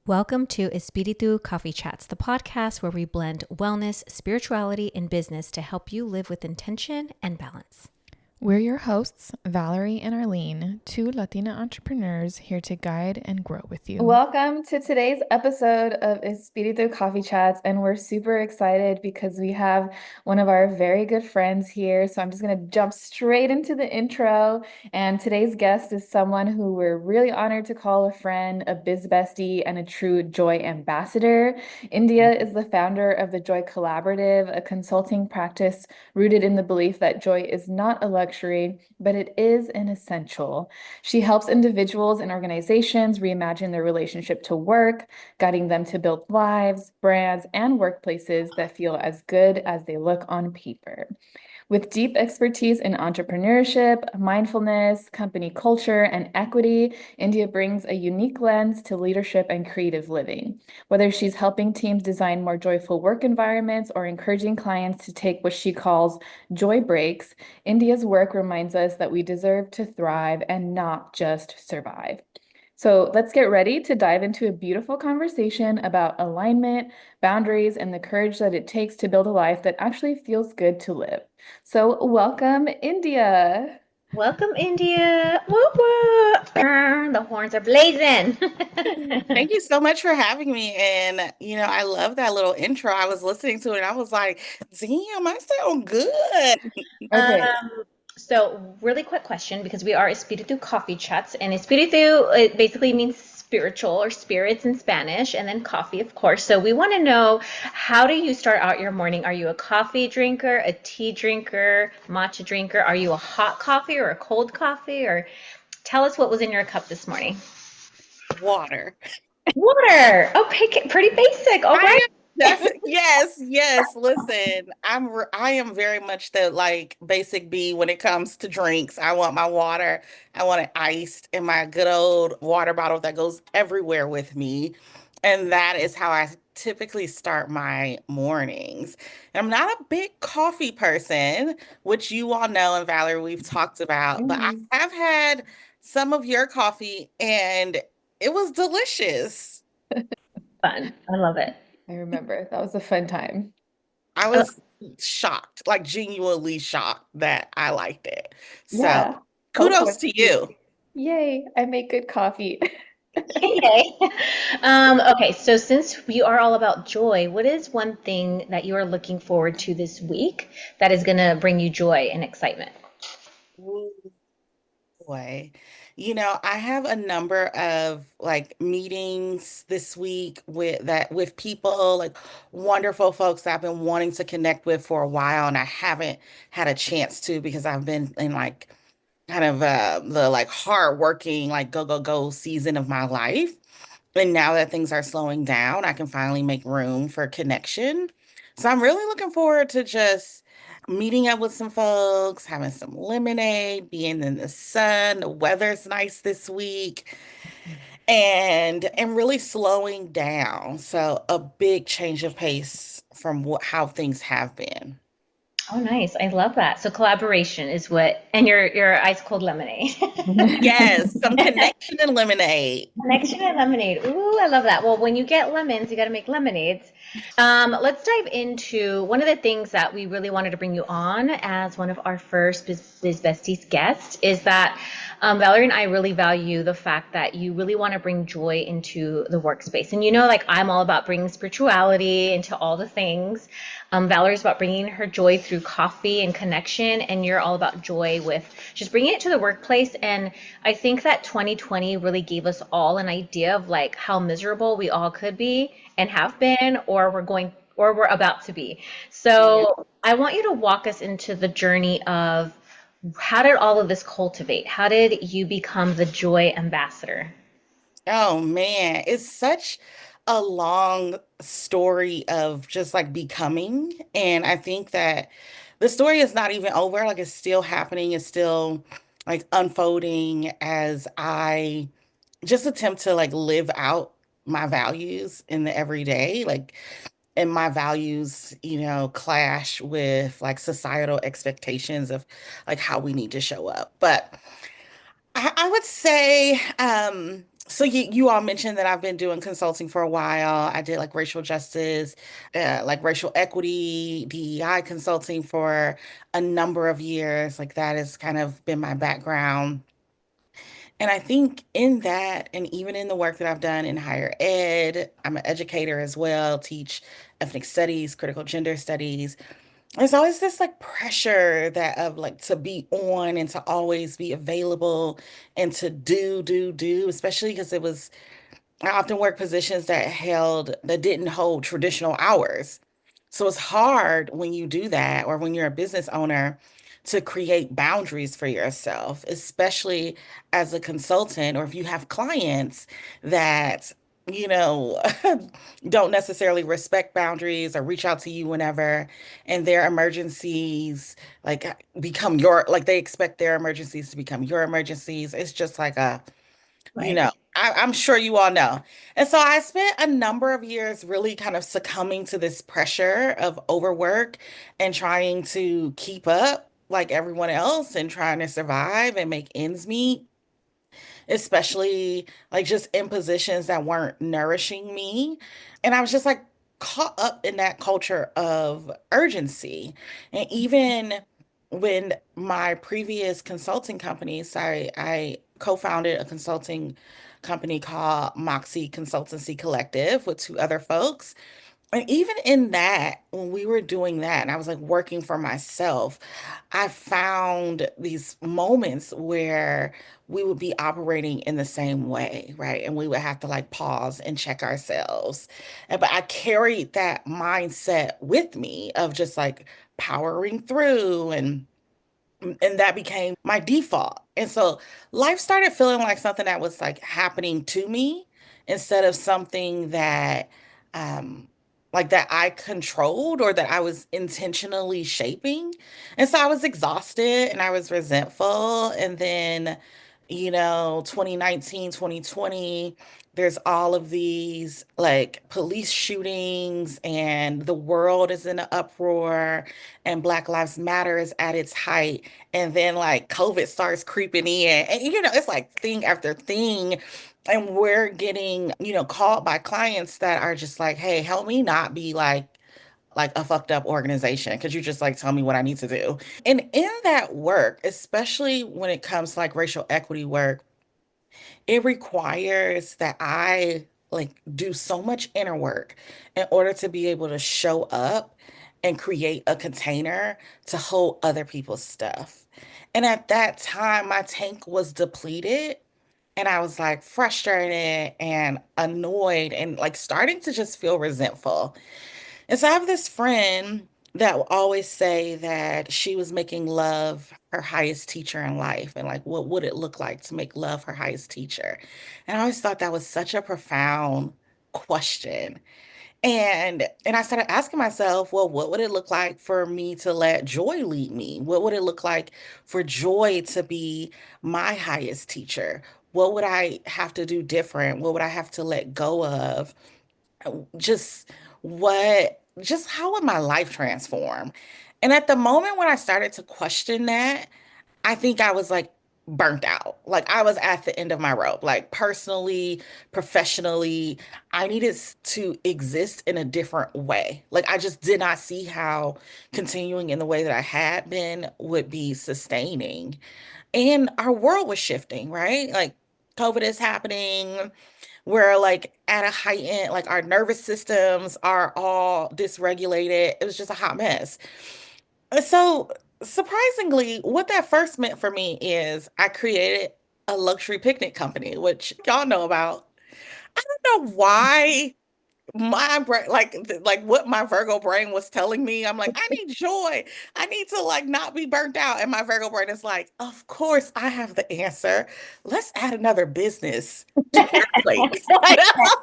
Welcome to Espiritu Coffee Chats, the podcast where we blend wellness, spirituality, and business to help you live with intention and balance. We're your hosts, Valerie and Arlene, two Latina entrepreneurs here to guide and grow with you. Welcome to today's episode of Espiritu Coffee Chats, and we're super excited because we have one of our very good friends here. So I'm just going to jump straight into the intro. And today's guest is someone who we're really honored to call a friend, a biz bestie, and a true joy ambassador. India is the founder of the Joy Collaborative, a consulting practice rooted in the belief that joy is not a luxury, but it is an essential. She helps individuals and organizations reimagine their relationship to work, guiding them to build lives, brands, and workplaces that feel as good as they look on paper. With deep expertise in entrepreneurship, mindfulness, company culture, and equity, India brings a unique lens to leadership and creative living. Whether she's helping teams design more joyful work environments or encouraging clients to take what she calls joy breaks, India's work reminds us that we deserve to thrive and not just survive. So let's get ready to dive into a beautiful conversation about alignment, boundaries, and the courage that it takes to build a life that actually feels good to live. So welcome, India. Welcome, India. Woo woo. The horns are blazing. Thank you so much for having me. And, I love that little intro. I was listening to it and I was like, damn, I sound good. Okay. So really quick question, because we are Espiritu Coffee Chats, and Espiritu, it basically means spiritual or spirits in Spanish, and then coffee, of course. So we want to know, how do you start out your morning? Are you a coffee drinker, a tea drinker, matcha drinker? Are you a hot coffee or a cold coffee? Or tell us what was in your cup this morning. Water. Water. Okay, pretty basic. All right. Yes. Listen, I am very much the basic B when it comes to drinks. I want my water. I want it iced in my good old water bottle that goes everywhere with me. And that is how I typically start my mornings. And I'm not a big coffee person, which you all know, and Valerie, we've talked about, but I have had some of your coffee and it was delicious. Fun. I love it. I remember that was a fun time. I was shocked, like genuinely shocked that I liked it. So Yeah. kudos to you. Yay, I make good coffee. Yay. Okay, so since we are all about joy, what is one thing that you are looking forward to this week that is going to bring you joy and excitement? Ooh, boy. I have a number of meetings this week with people, like wonderful folks that I've been wanting to connect with for a while, and I haven't had a chance to because I've been in kind of the hard working, go go go season of my life. And now that things are slowing down, I can finally make room for connection. So I'm really looking forward to just meeting up with some folks, having some lemonade, being in the sun. The weather's nice this week, and really slowing down. So a big change of pace from how things have been. Oh, nice. I love that. So collaboration is what, and your ice cold lemonade. Yes, some connection and lemonade. Connection and lemonade. Ooh, I love that. Well, when you get lemons, you got to make lemonades. Let's dive into one of the things that we really wanted to bring you on as one of our first Biz Besties guests is that Valerie and I really value the fact that you really want to bring joy into the workspace. And I'm all about bringing spirituality into all the things. Valerie's about bringing her joy through coffee and connection, and you're all about joy with just bringing it to the workplace. And I think that 2020 really gave us all an idea of how miserable we all could be and have been, or we're about to be. So I want you to walk us into the journey of, how did all of this cultivate? How did you become the joy ambassador? Oh man, it's such a long story of just becoming. And I think that the story is not even over. It's still happening. It's still unfolding as I just attempt to live out my values in the everyday. And my values, clash with societal expectations of how we need to show up. But I would say So you all mentioned that I've been doing consulting for a while. I did like racial justice, like racial equity, DEI consulting for a number of years. Like that has kind of been my background. And I think in that, and even in the work that I've done in higher ed, I'm an educator as well, teach ethnic studies, critical gender studies. There's always this like pressure that of like to be on and to always be available and to do, especially because I often work positions that didn't hold traditional hours. So it's hard when you do that or when you're a business owner to create boundaries for yourself, especially as a consultant or if you have clients that, you know, don't necessarily respect boundaries or reach out to you whenever and their emergencies like become your like they expect their emergencies to become your emergencies. It's just like a you Right. know, I'm sure you all know. And so I spent a number of years really kind of succumbing to this pressure of overwork and trying to keep up like everyone else and trying to survive and make ends meet, especially like just in positions that weren't nourishing me. And I was just like caught up in that culture of urgency. And even when my previous consulting companies, I co-founded a consulting company called Moxie Consultancy Collective with two other folks. And even in that, when we were doing that, and I was like working for myself, I found these moments where we would be operating in the same way, right? And we would have to like pause and check ourselves. But I carried that mindset with me of just like powering through and that became my default. And so life started feeling like something that was like happening to me instead of something that um like that I controlled or that I was intentionally shaping. And so I was exhausted and I was resentful. And then, 2019, 2020, there's all of these like police shootings and the world is in an uproar and Black Lives Matter is at its height. And then like COVID starts creeping in. And it's like thing after thing. And we're getting, called by clients that are just like, hey, help me not be like a fucked up organization. Could you just like tell me what I need to do? And in that work, especially when it comes to like racial equity work, it requires that I like do so much inner work in order to be able to show up and create a container to hold other people's stuff. And at that time, my tank was depleted and I was like frustrated and annoyed and like starting to just feel resentful. And so I have this friend that will always say that she was making love her highest teacher in life and like what would it look like to make love her highest teacher? And I always thought that was such a profound question. And I started asking myself, well, what would it look like for me to let joy lead me? What would it look like for joy to be my highest teacher? What would I have to do different? What would I have to let go of? Just just how would my life transform? And at the moment when I started to question that, I think I was like burnt out. Like I was at the end of my rope, like personally, professionally, I needed to exist in a different way. Like I just did not see how continuing in the way that I had been would be sustaining. And our world was shifting, right? Like COVID is happening. We're like at a heightened, like our nervous systems are all dysregulated. It was just a hot mess. So, surprisingly, what that first meant for me is I created a luxury picnic company, which y'all know about. I don't know why my brain like what my Virgo brain was telling me. I'm like, I need joy. I need to like not be burnt out. And my Virgo brain is like, of course I have the answer. Let's add another business to your plate.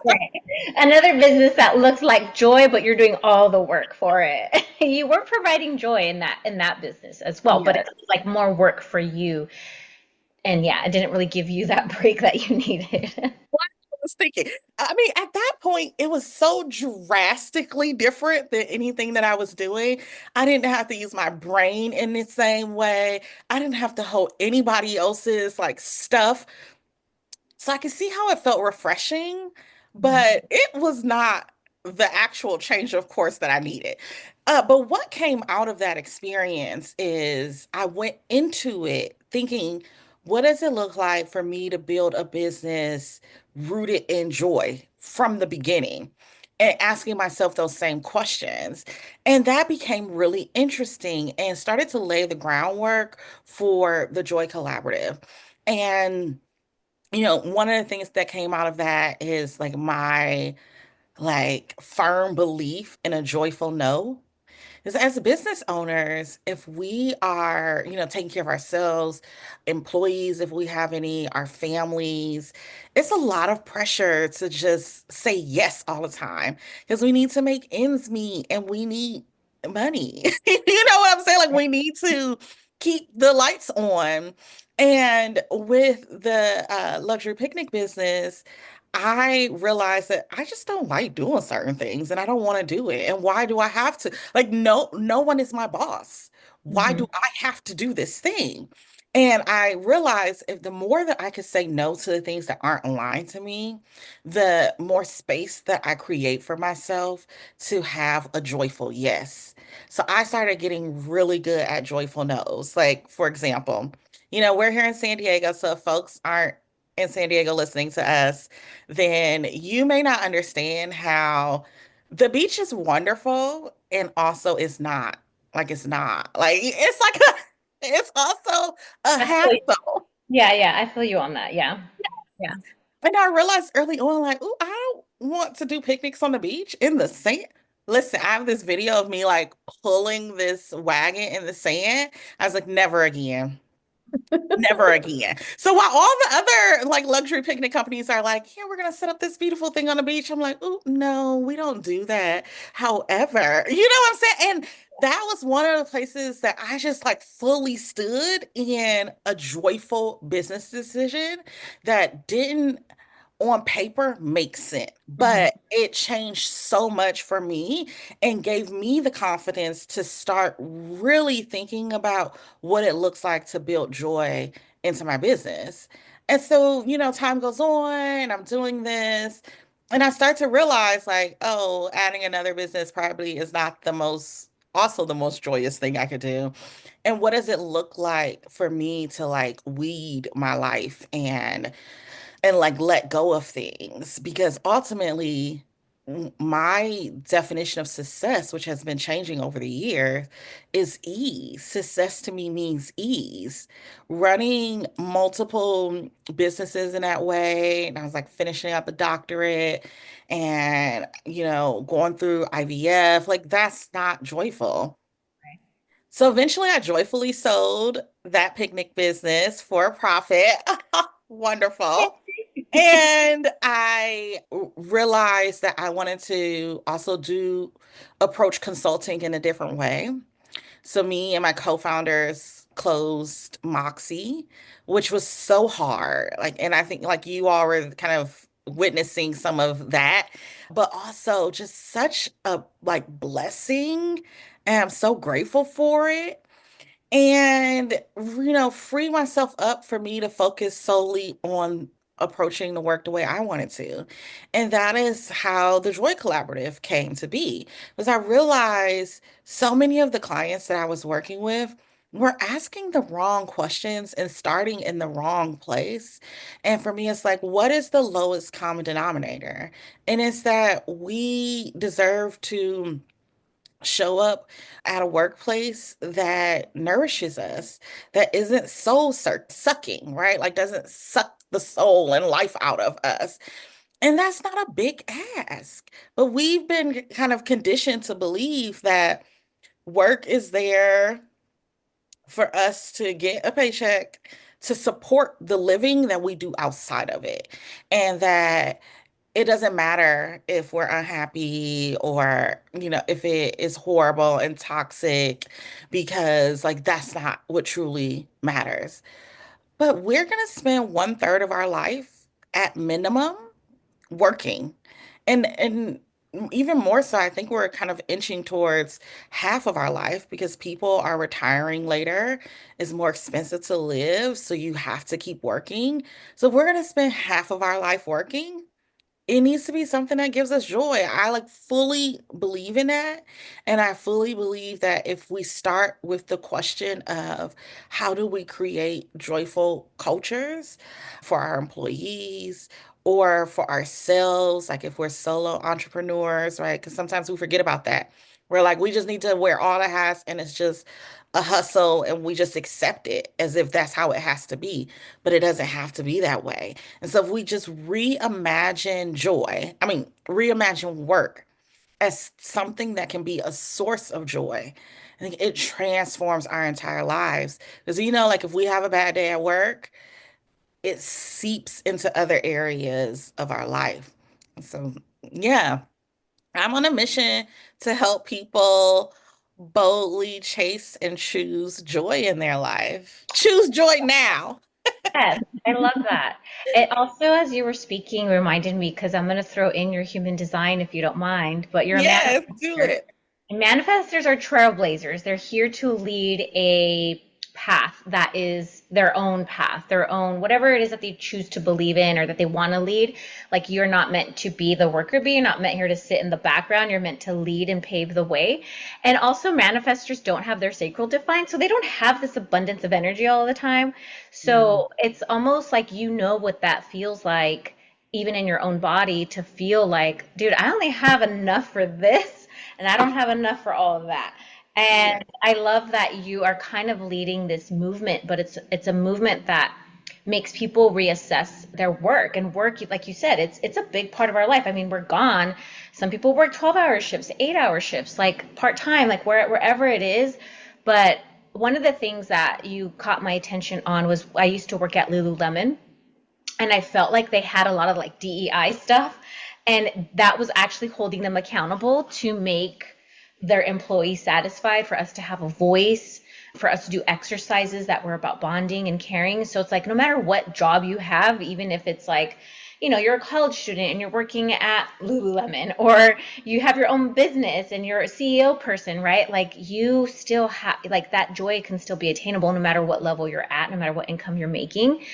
Right. Another business that looks like joy, but you're doing all the work for it. You were providing joy in that business as well, but Yes. it's like more work for you. And yeah, it didn't really give you that break that you needed. What I was thinking. I mean, at that point, it was so drastically different than anything that I was doing. I didn't have to use my brain in the same way. I didn't have to hold anybody else's like stuff. So I could see how it felt refreshing, Mhm. but it was not the actual change of course that I needed. But what came out of that experience is I went into it thinking, what does it look like for me to build a business rooted in joy from the beginning? And asking myself those same questions. And that became really interesting and started to lay the groundwork for the Joy Collaborative. And one of the things that came out of that is like my like firm belief in a joyful no. Because as business owners, if we are, taking care of ourselves, employees, if we have any, our families, it's a lot of pressure to just say yes all the time because we need to make ends meet and we need money. You know what I'm saying? Like we need to keep the lights on. And with the luxury picnic business, I realized that I just don't like doing certain things and I don't want to do it. And why do I have to? Like, no one is my boss. Why Mhm. do I have to do this thing? And I realized if the more that I could say no to the things that aren't aligned to me, the more space that I create for myself to have a joyful yes. So I started getting really good at joyful no's. Like, for example, we're here in San Diego, so if folks aren't in San Diego listening to us, then you may not understand how the beach is wonderful and also it's not. Like it's not. Like it's like it's also a I feel you. hassle. Yeah, yeah, I feel you on that. Yeah. Yeah. And I realized early on, like, oh, I don't want to do picnics on the beach in the sand. Listen, I have this video of me like pulling this wagon in the sand. I was like, never again. Never again. So while all the other like luxury picnic companies are like, yeah, we're gonna set up this beautiful thing on the beach. I'm like, oh no, we don't do that. However, you know what I'm saying? And that was one of the places that I just like fully stood in a joyful business decision that didn't on paper makes sense, Mhm. but it changed so much for me and gave me the confidence to start really thinking about what it looks like to build joy into my business. And so, time goes on and I'm doing this and I start to realize like, oh, adding another business probably is not also the most joyous thing I could do. And what does it look like for me to like weed my life and like let go of things because ultimately my definition of success, which has been changing over the years, is ease. Success to me means ease. Running multiple businesses in that way, and I was like finishing up a doctorate and, going through IVF, like that's not joyful. So eventually I joyfully sold that picnic business for a profit. Wonderful. And I realized that I wanted to also do approach consulting in a different way. So me and my co-founders closed Moxie, which was so hard. Like, and I think like you all were kind of witnessing some of that, but also just such a like blessing. And I'm so grateful for it and free myself up for me to focus solely on approaching the work the way I wanted to. And that is how the Joy Collaborative came to be. Because I realized so many of the clients that I was working with were asking the wrong questions and starting in the wrong place. And for me, it's like, what is the lowest common denominator? And it's that we deserve to show up at a workplace that nourishes us, that isn't soul sucking, right? Like doesn't suck the soul and life out of us. And that's not a big ask. But we've been kind of conditioned to believe that work is there for us to get a paycheck to support the living that we do outside of it. And that it doesn't matter if we're unhappy or, if it is horrible and toxic, because like that's not what truly matters. But we're going to spend one third of our life at minimum working. And even more so, I think we're kind of inching towards half of our life because people are retiring later. It's more expensive to live, so you have to keep working. So if we're going to spend half of our life working, it needs to be something that gives us joy. I like fully believe in that. And I fully believe that if we start with the question of how do we create joyful cultures for our employees or for ourselves, like if we're solo entrepreneurs, right? Because sometimes we forget about that. We're like, we just need to wear all the hats and it's just a hustle and we just accept it as if that's how it has to be. But it doesn't have to be that way. And so if we just reimagine joy, I mean, reimagine work as something that can be a source of joy, I think it transforms our entire lives. Because, like if we have a bad day at work, it seeps into other areas of our life. So, yeah, I'm on a mission to help people boldly chase and choose joy in their life. Choose joy now. Yes, I love that. It also, as you were speaking, reminded me because I'm going to throw in your human design if you don't mind, but you're a Yes, do manifestor. it. And manifestors are trailblazers. They're here to lead a path that is their own path, their own, whatever it is that they choose to believe in or that they want to lead. Like you're not meant to be the worker bee. You're not meant here to sit in the background. You're meant to lead and pave the way. And also, manifestors don't have their sacral defined. So they don't have this abundance of energy all the time. Mm, So it's almost like you know what that feels like, even in your own body, to feel like, dude, I only have enough for this and I don't have enough for all of that. And yeah. I love that you are kind of leading this movement, but it's a movement that makes people reassess their work and work, like you said, it's a big part of our life. I mean, we're gone. Some people work 12-hour shifts, 8-hour shifts, like part-time, like wherever it is. But one of the things that you caught my attention on was I used to work at Lululemon and I felt like they had a lot of like DEI stuff, and that was actually holding them accountable to make their employees satisfied, for us to have a voice, for us to do exercises that were about bonding and caring. So it's like no matter what job you have, even if it's like, you're a college student and you're working at Lululemon, or you have your own business and you're a CEO person, right? Like you still have, like, that joy can still be attainable no matter what level you're at, no matter what income you're making.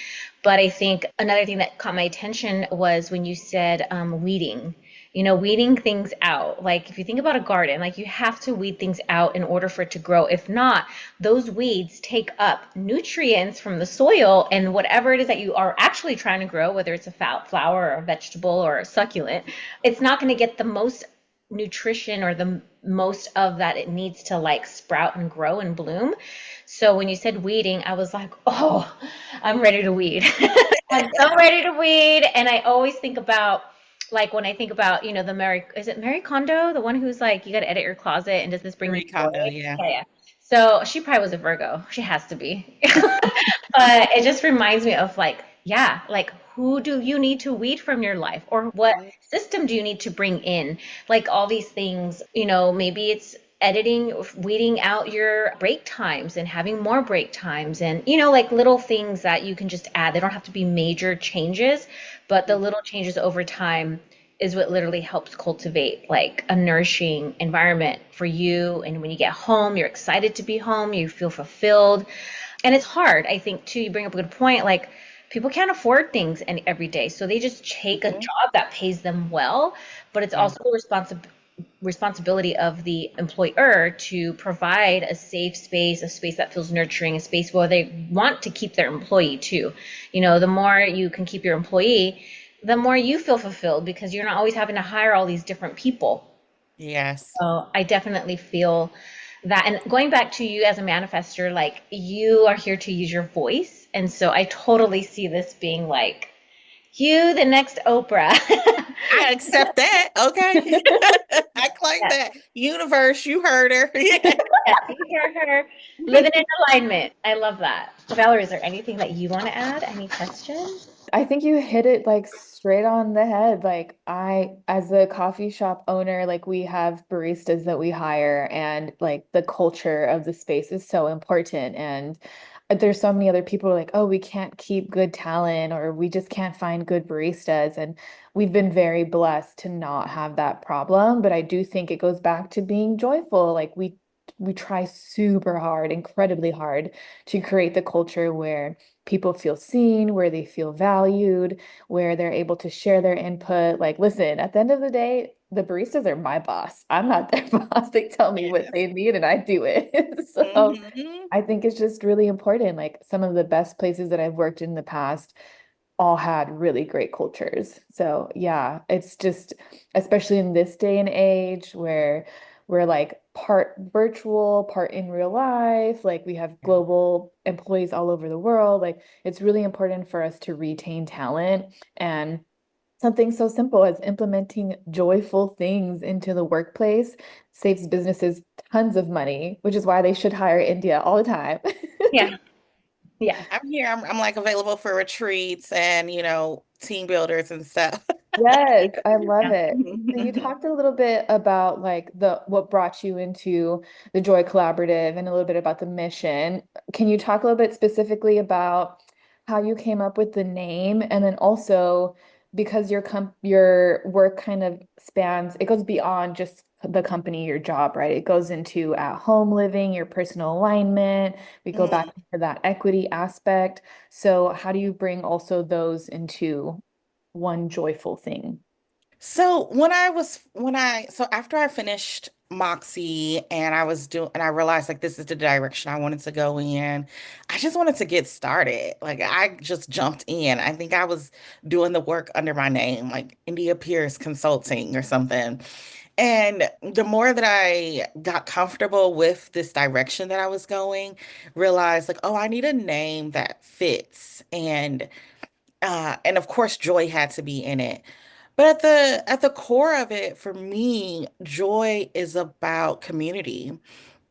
But I think another thing that caught my attention was when you said weeding. Weeding things out. Like if you think about a garden, like you have to weed things out in order for it to grow. If not, those weeds take up nutrients from the soil, and whatever it is that you are actually trying to grow, whether it's a flower or a vegetable or a succulent, it's not going to get the most nutrition or the most of that it needs to like sprout and grow and bloom. So when you said weeding, I was like, oh, I'm ready to weed. I'm so ready to weed. And I always think about, like, when I think about, the is it Mary Kondo, the one who's like, you got to edit your closet and does this bring you Marie joy? Kondo, yeah. Yeah, yeah. So she probably was a Virgo. She has to be. But it just reminds me of like, yeah, like who do you need to weed from your life, or what system do you need to bring in? Like all these things, maybe it's editing, weeding out your break times and having more break times, and like little things that you can just add. They don't have to be major changes, but the little changes over time is what literally helps cultivate like a nourishing environment for you. And when you get home, you're excited to be home, you feel fulfilled. And it's hard, I think, too. You bring up a good point. Like people can't afford things every day, so they just take a Mhm. job that pays them well. But it's Yeah. also a responsibility of the employer to provide a safe space, a space that feels nurturing, a space where they want to keep their employee too. The more you can keep your employee, the more you feel fulfilled, because you're not always having to hire all these different people. Yes. So I definitely feel that. And going back to you as a manifester, like you are here to use your voice. And so I totally see this being like you, the next Oprah. I accept that. Okay. I claim Yes, that. Universe, you heard her. Yeah. yes, you hear her living in alignment. I love that. Valerie, is there anything that you want to add? Any questions? I think you hit it like straight on the head. Like as a coffee shop owner, like we have baristas that we hire, and like the culture of the space is so important. And there's so many other people who are like, oh, we can't keep good talent or we just can't find good baristas. And we've been very blessed to not have that problem. But I do think it goes back to being joyful. Like we try super hard, incredibly hard to create the culture where people feel seen, where they feel valued, where they're able to share their input. Like, listen, at the end of the day, the baristas are my boss. I'm not their boss. They tell me what Yes. they need and I do it. So Hmm. I think it's just really important. Like some of the best places that I've worked in the past all had really great cultures. So yeah, it's just, especially in this day and age where we're like part virtual, part in real life, like we have global employees all over the world. Like it's really important for us to retain talent and something so simple as implementing joyful things into the workplace saves businesses tons of money, which is why they should hire India all the time. Yeah. Yeah. I'm here. I'm like available for retreats and, team builders and stuff. Yes, I love Yeah. it. So you talked a little bit about like the what brought you into the Joy Collaborative and a little bit about the mission. Can you talk a little bit specifically about how you came up with the name and then also because your work kind of spans, it goes beyond just the company, your job, right? It goes into at home living, your personal alignment. We go back Mhm. to that equity aspect. So how do you bring also those into one joyful thing? So so after I finished Moxie and I realized like this is the direction I wanted to go in. I just wanted to get started. Like I just jumped in. I think I was doing the work under my name, like India Pierce Consulting or something. And the more that I got comfortable with this direction that I was going, realized like, oh, I need a name that fits. And of course joy had to be in it. But at the core of it, for me, joy is about community.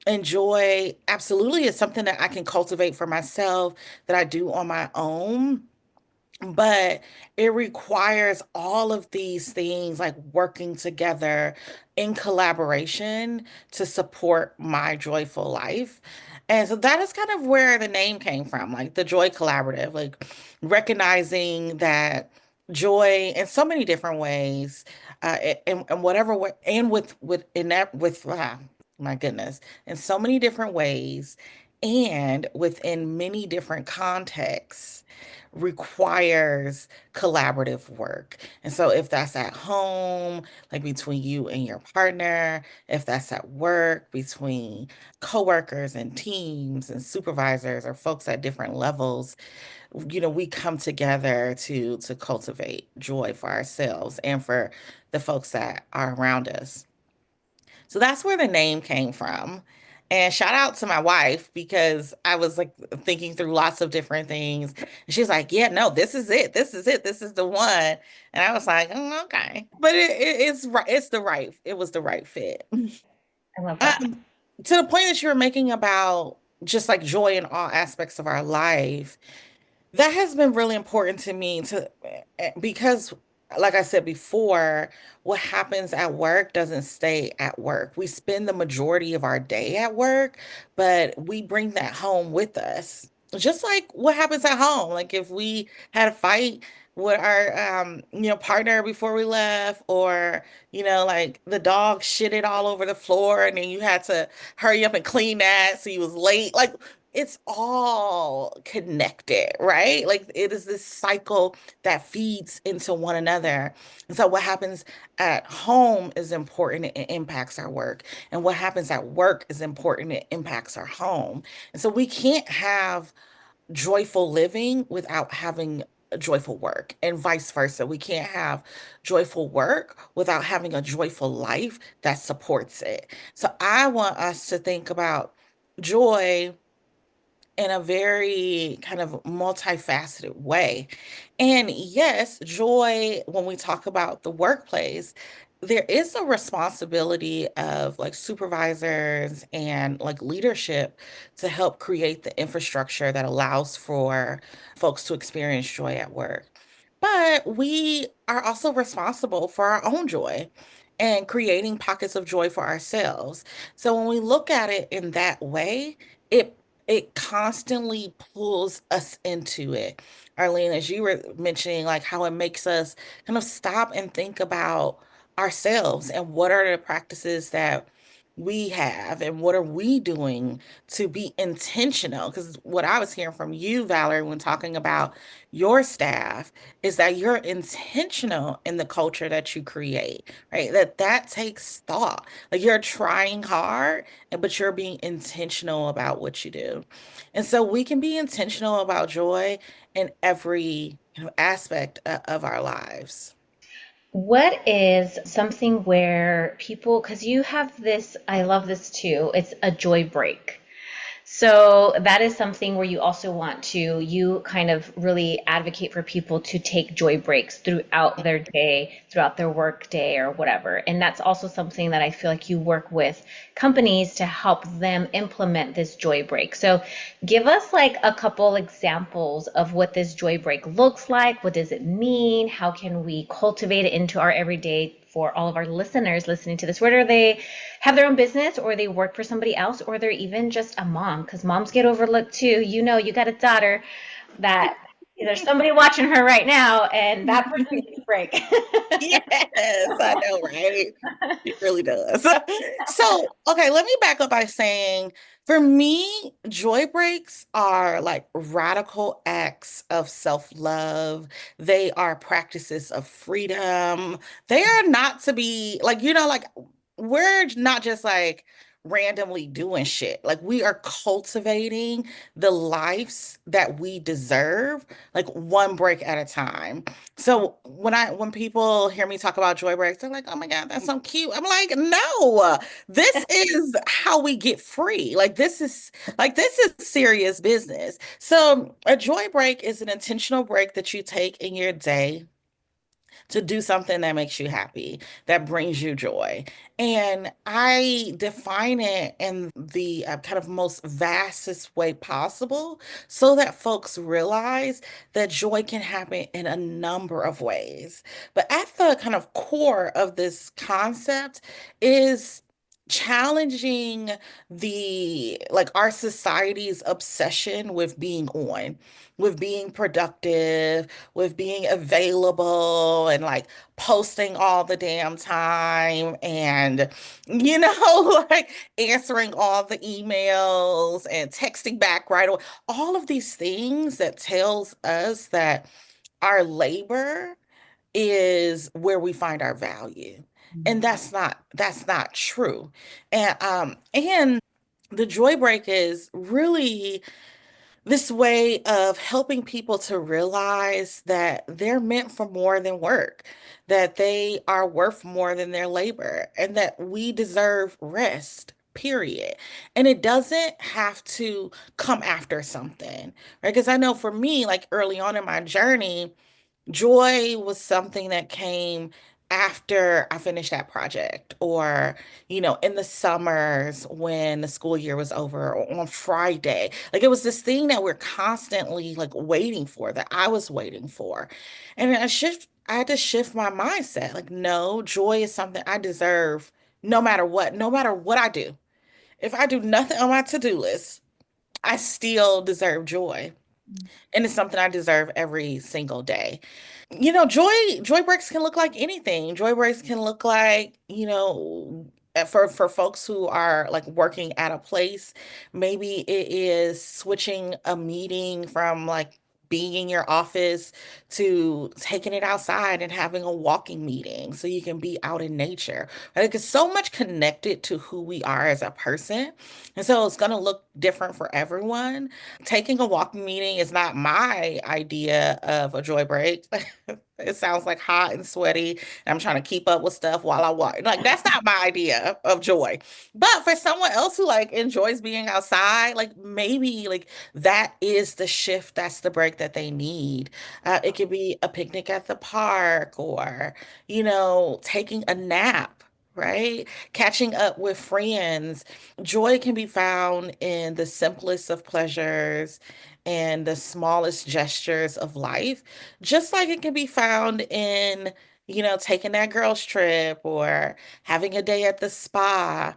And joy absolutely is something that I can cultivate for myself, that I do on my own. But it requires all of these things like working together in collaboration to support my joyful life. And so that is kind of where the name came from, like the Joy Collaborative, like recognizing that joy in so many different ways, in whatever way, and with in that with my goodness, in so many different ways, and within many different contexts requires collaborative work. And so if that's at home, like between you and your partner, if that's at work between coworkers and teams and supervisors or folks at different levels, we come together to cultivate joy for ourselves and for the folks that are around us. So that's where the name came from. And shout out to my wife because I was like thinking through lots of different things. And she's like, yeah, no, this is it. This is it. This is the one. And I was like, okay. But it's right. It was the right fit. I love that. Um, to the point that you were making about just like joy in all aspects of our life, that has been really important to me because like I said before, what happens at work doesn't stay at work. We spend the majority of our day at work, but we bring that home with us. Just like what happens at home. Like if we had a fight with our partner before we left, or like the dog shitted all over the floor and then you had to hurry up and clean that so you was late. Like it's all connected, right? Like it is this cycle that feeds into one another. And so what happens at home is important. It impacts our work. And what happens at work is important. It impacts our home. And so we can't have joyful living without having a joyful work, and vice versa. We can't have joyful work without having a joyful life that supports it. So I want us to think about joy in a very kind of multifaceted way. And yes, joy, when we talk about the workplace, there is a responsibility of like supervisors and like leadership to help create the infrastructure that allows for folks to experience joy at work. But we are also responsible for our own joy and creating pockets of joy for ourselves. So when we look at it in that way, it it constantly pulls us into it. Arlene, as you were mentioning, like how it makes us kind of stop and think about ourselves and what are the practices that we have and what are we doing to be intentional? Because what I was hearing from you, Valerie, when talking about your staff, is that you're intentional in the culture that you create, right? That takes thought. Like you're trying hard, but you're being intentional about what you do. And so we can be intentional about joy in every aspect of our lives. What is something where people, because you have this, I love this too, it's a joy break. So that is something where you also want to, you kind of really advocate for people to take joy breaks throughout their day, throughout their work day or whatever. And that's also something that I feel like you work with companies to help them implement this joy break. So give us like a couple examples of what this joy break looks like. What does it mean? How can we cultivate it into our everyday for all of our listeners listening to this? Whether they have their own business or they work for somebody else or they're even just a mom, because moms get overlooked too. You know, you got a daughter that there's somebody watching her right now, and that person needs a break. Yes, I know, right? It really does. So, okay, let me back up by saying for me, joy breaks are like radical acts of self-love. They are practices of freedom. They are not to be like, like we're not just like randomly doing shit. Like we are cultivating the lives that we deserve, like one break at a time. So when people hear me talk about joy breaks, they're like, "Oh my God, that's so cute." I'm like, "No, this is how we get free. Like this is serious business." So a joy break is an intentional break that you take in your day to do something that makes you happy, that brings you joy. And I define it in the kind of most vastest way possible so that folks realize that joy can happen in a number of ways. But at the kind of core of this concept is challenging the like our society's obsession with being on, with being productive, with being available and like posting all the damn time and like answering all the emails and texting back right away. All of these things that tells us that our labor is where we find our value. And that's not true. And the joy break is really this way of helping people to realize that they're meant for more than work, that they are worth more than their labor, and that we deserve rest, period. And it doesn't have to come after something, right? Because I know for me, like early on in my journey, joy was something that came after I finished that project, or, in the summers when the school year was over, or on Friday. Like it was this thing that we're constantly like waiting for, that I was waiting for. And I had to shift my mindset. Like, no, joy is something I deserve no matter what I do. If I do nothing on my to-do list, I still deserve joy. And it's something I deserve every single day. Joy breaks can look like anything. Joy breaks can look like, for folks who are like working at a place, maybe it is switching a meeting from like being in your office to taking it outside and having a walking meeting so you can be out in nature. Like it's so much connected to who we are as a person. And so it's going to look different for everyone. Taking a walking meeting is not my idea of a joy break. It sounds like hot and sweaty, and I'm trying to keep up with stuff while I walk. Like that's not my idea of joy. But for someone else who like enjoys being outside, like maybe like that is the shift, that's the break that they need. It could be a picnic at the park, or taking a nap. Right? Catching up with friends. Joy can be found in the simplest of pleasures and the smallest gestures of life, just like it can be found in, taking that girls trip or having a day at the spa.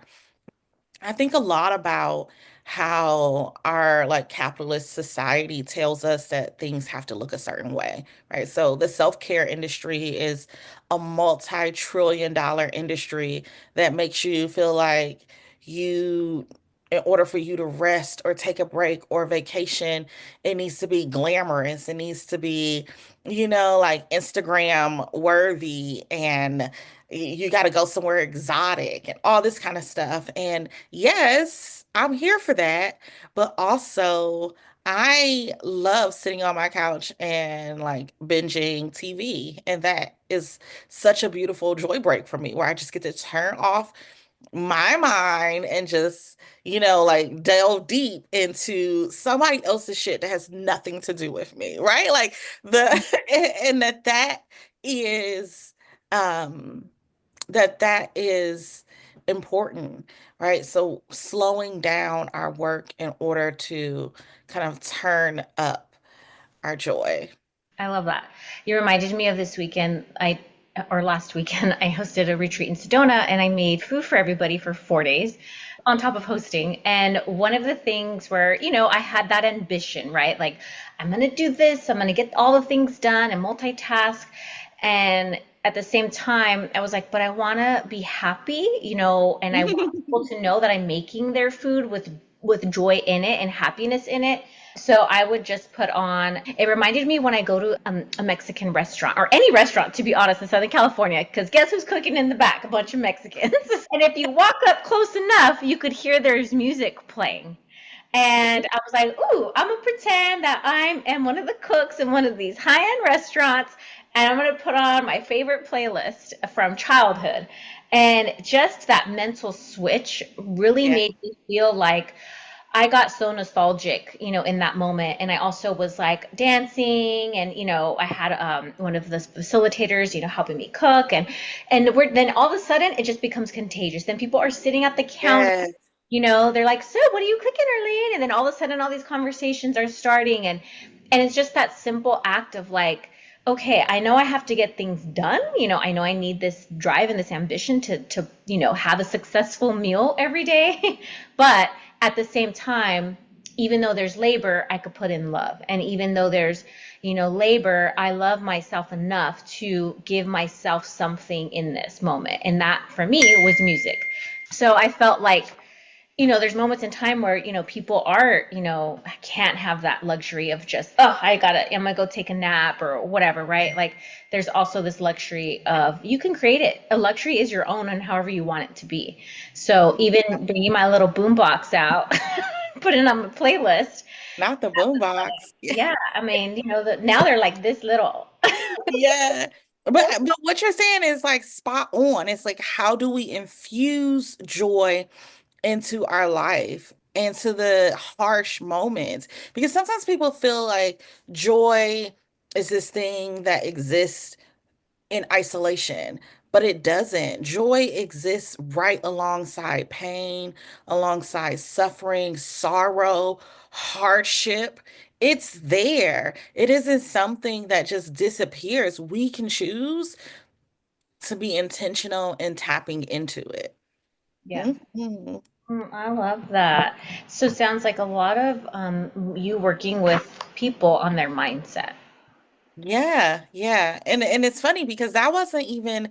I think a lot about how our like capitalist society tells us that things have to look a certain way, right? So the self-care industry is a multi-trillion dollar industry that makes you feel like you, in order for you to rest or take a break or vacation, it needs to be glamorous. It needs to be, like Instagram worthy, and you got to go somewhere exotic and all this kind of stuff. And yes, I'm here for that. But also, I love sitting on my couch and like binging TV. And that is such a beautiful joy break for me where I just get to turn off my mind and just, like delve deep into somebody else's shit that has nothing to do with me, right? Like the and that is um that is important, right? So slowing down our work in order to kind of turn up our joy. I love that. You reminded me of this weekend. Or last weekend, I hosted a retreat in Sedona and I made food for everybody for 4 days on top of hosting. And one of the things where, I had that ambition, right? Like, I'm going to do this, I'm going to get all the things done and multitask. And at the same time, I was like, but I want to be happy, and I want people to know that I'm making their food with joy in it and happiness in it. So I would just put on, it reminded me when I go to a Mexican restaurant or any restaurant, to be honest, in Southern California, because guess who's cooking in the back? A bunch of Mexicans. And if you walk up close enough, you could hear there's music playing. And I was like, ooh, I'm gonna pretend that I am one of the cooks in one of these high-end restaurants, and I'm gonna put on my favorite playlist from childhood. And just that mental switch really Yeah. made me feel like I got so nostalgic, in that moment. And I also was like dancing, and I had one of the facilitators, helping me cook, and then all of a sudden it just becomes contagious. Then people are sitting at the counter, Yes. they're like, "So, what are you cooking, Arlene?" And then all of a sudden all these conversations are starting, and it's just that simple act of like, okay, I know I have to get things done. I know I need this drive and this ambition to have a successful meal every day. But at the same time, even though there's labor, I could put in love. And even though there's, labor, I love myself enough to give myself something in this moment. And that for me was music. So I felt like, there's moments in time where, people are, can't have that luxury of just, oh, I'm gonna go take a nap or whatever, right? Like there's also this luxury of you can create it. A luxury is your own and however you want it to be. So even bringing my little boombox out, putting it on my playlist. Not the boombox. Yeah, I mean, now they're like this little. Yeah. But what you're saying is like spot on. It's like, how do we infuse joy into our life, into the harsh moments? Because sometimes people feel like joy is this thing that exists in isolation, but it doesn't. Joy exists right alongside pain, alongside suffering, sorrow, hardship. It's there. It isn't something that just disappears. We can choose to be intentional in tapping into it. Yeah. Mhm. I love that. So sounds like a lot of you working with people on their mindset. Yeah, yeah. And it's funny because that wasn't even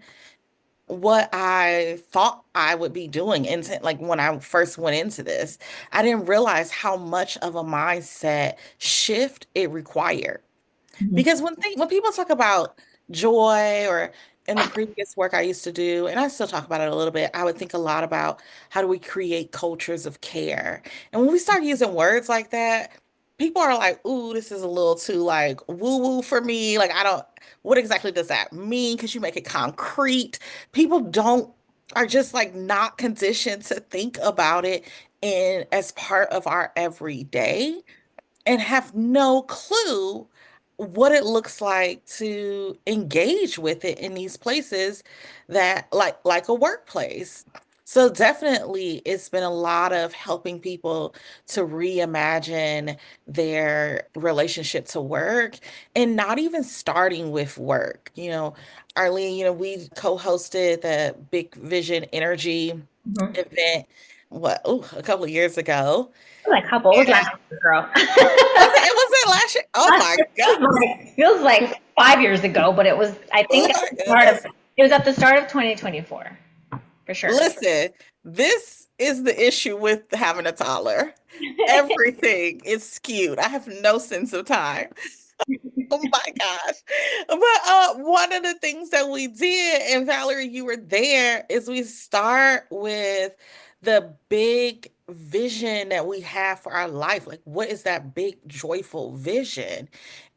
what I thought I would be doing into like when I first went into this. I didn't realize how much of a mindset shift it required. Mhm. Because when people talk about joy or in the previous work I used to do, and I still talk about it a little bit, I would think a lot about how do we create cultures of care. And when we start using words like that, people are like, ooh, this is a little too like woo-woo for me. Like I don't, what exactly does that mean? Because you make it concrete. People don't are just like not conditioned to think about it in as part of our everyday and have no clue what it looks like to engage with it in these places that like a workplace. So definitely it's been a lot of helping people to reimagine their relationship to work and not even starting with work. Arlene, we co-hosted the Big Vision Energy Mhm. event a couple of years ago. Like couple, it was Yeah. last year, girl. It was it last year? Oh my God. Feels like 5 years ago, but it was, I Oh think, my goodness. it was at the start of 2024, for sure. Listen, this is the issue with having a toddler. Everything is skewed. I have no sense of time. Oh my gosh. But one of the things that we did, and Valerie, you were there, is we start with the big vision that we have for our life. Like, what is that big, joyful vision?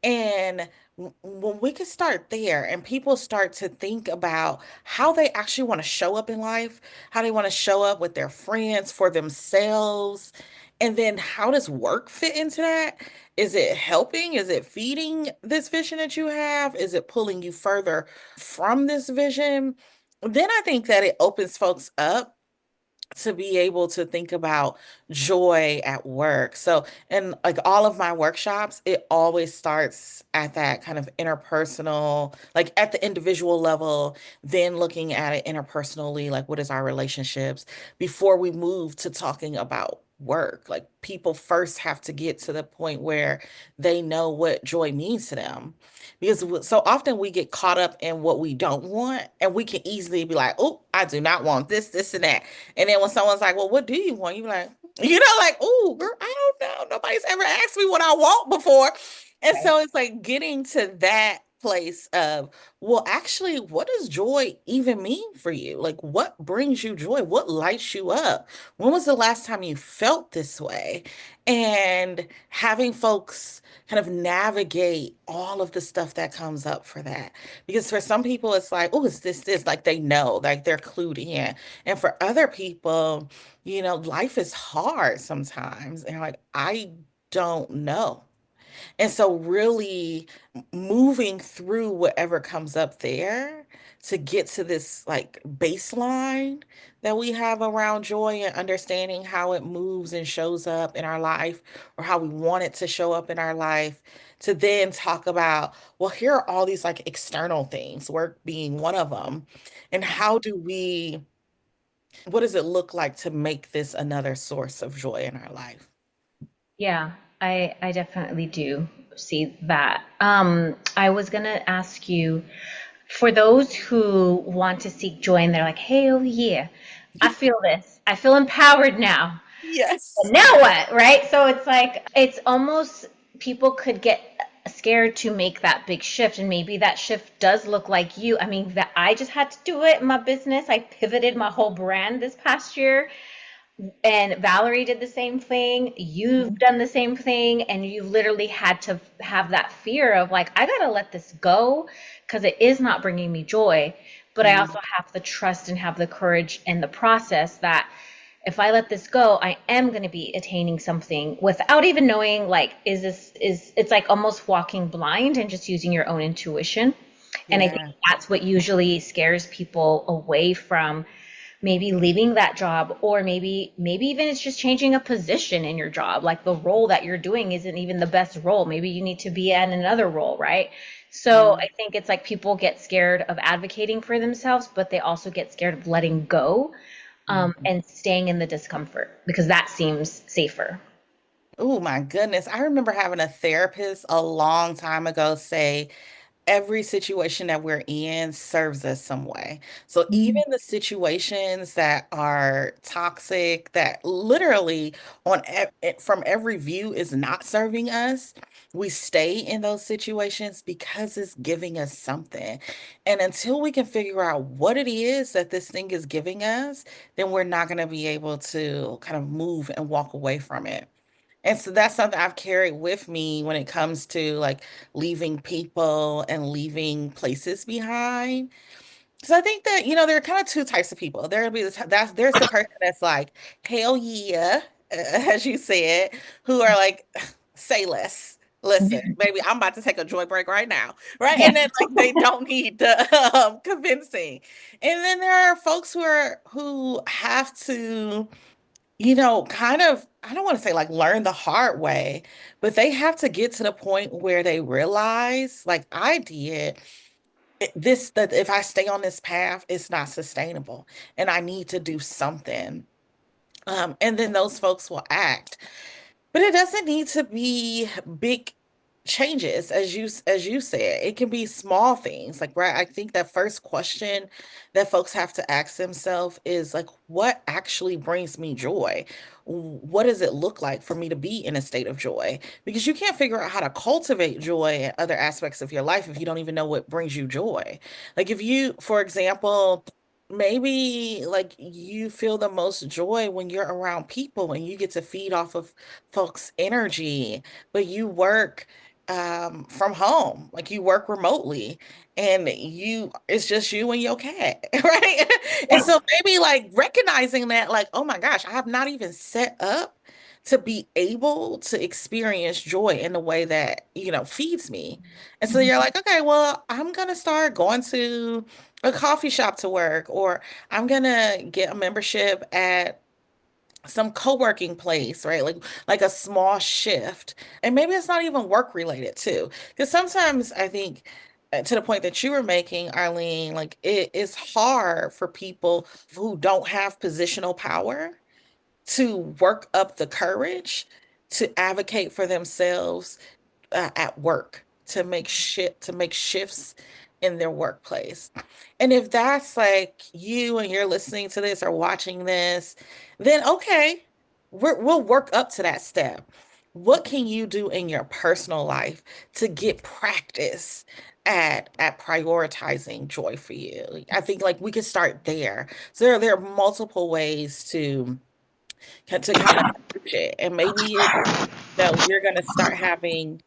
And when we can start there and people start to think about how they actually want to show up in life, how they want to show up with their friends, for themselves, and then how does work fit into that? Is it helping? Is it feeding this vision that you have? Is it pulling you further from this vision? Then I think that it opens folks up to be able to think about joy at work. So, in like all of my workshops, it always starts at that kind of interpersonal, like at the individual level, then looking at it interpersonally, like what is our relationships before we move to talking about work. Like people first have to get to the point where they know what joy means to them. Because so often we get caught up in what we don't want, and we can easily be like, oh, I do not want this, this, and that. And then when someone's like, well, what do you want? You're like, like, oh, girl, I don't know. Nobody's ever asked me what I want before. And Right. so it's like getting to that place of, well, actually, what does joy even mean for you? Like, what brings you joy? What lights you up? When was the last time you felt this way? And having folks kind of navigate all of the stuff that comes up for that. Because for some people, it's like, oh, it's this, like they know, like they're clued in. And for other people, life is hard sometimes. And like, I don't know. And so really moving through whatever comes up there to get to this like baseline that we have around joy and understanding how it moves and shows up in our life or how we want it to show up in our life, to then talk about, well, here are all these like external things, work being one of them. And what does it look like to make this another source of joy in our life? Yeah, I definitely do see that. I was gonna ask you, for those who want to seek joy and they're like, hey, oh yeah, I feel this. I feel empowered now. Yes. But now what, right? So it's like, it's almost, people could get scared to make that big shift. And maybe that shift does look like you. I mean, that I just had to do it in my business. I pivoted my whole brand this past year. And Valerie did the same thing. You've done the same thing. And you literally had to have that fear of like, I got to let this go because it is not bringing me joy. But I also have the trust and have the courage and the process that if I let this go, I am going to be attaining something without even knowing, like, it's like almost walking blind and just using your own intuition. And I think Yeah. that's what usually scares people away from maybe leaving that job, or maybe even it's just changing a position in your job. Like the role that you're doing isn't even the best role. Maybe you need to be at another role, right? So I think it's like people get scared of advocating for themselves, but they also get scared of letting go, Mhm. and staying in the discomfort because that seems safer. Oh my goodness. I remember having a therapist a long time ago say, every situation that we're in serves us some way. So even the situations that are toxic, that literally from every view is not serving us, we stay in those situations because it's giving us something. And until we can figure out what it is that this thing is giving us, then we're not going to be able to kind of move and walk away from it. And so that's something I've carried with me when it comes to like leaving people and leaving places behind. So I think that, there are kind of two types of people. There'll be there's the person that's like, hell yeah, as you said, who are like, say less. Listen, baby, I'm about to take a joy break right now. Right. Yeah. And then like they don't need the convincing. And then there are folks who have to kind of, I don't want to say like learn the hard way, but they have to get to the point where they realize, like I did, that if I stay on this path, it's not sustainable and I need to do something. And then those folks will act. But it doesn't need to be big changes, as you said. It can be small things. Like, right, I think that first question that folks have to ask themselves is like, what actually brings me joy? What does it look like for me to be in a state of joy? Because you can't figure out how to cultivate joy in other aspects of your life if you don't even know what brings you joy. Like if you, for example, maybe like you feel the most joy when you're around people and you get to feed off of folks' energy, but you work from home, like you work remotely and you it's just you and your cat, right? And so maybe like recognizing that, like, oh my gosh, I have not even set up to be able to experience joy in a way that, feeds me. And so you're like, okay, well, I'm gonna start going to a coffee shop to work, or I'm gonna get a membership at some co-working place, right? Like a small shift. And maybe it's not even work related too. Because sometimes I think to the point that you were making, Arlene, like it is hard for people who don't have positional power to work up the courage to advocate for themselves at work, to make shifts in their workplace. And if that's like you and you're listening to this or watching this, then okay, we'll work up to that step. What can you do in your personal life to get practice at prioritizing joy for you? I think like we could start there. So there are multiple ways to kind of approach it. And maybe it's, you're going to start having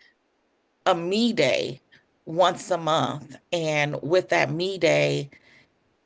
a me day once a month. And with that me day,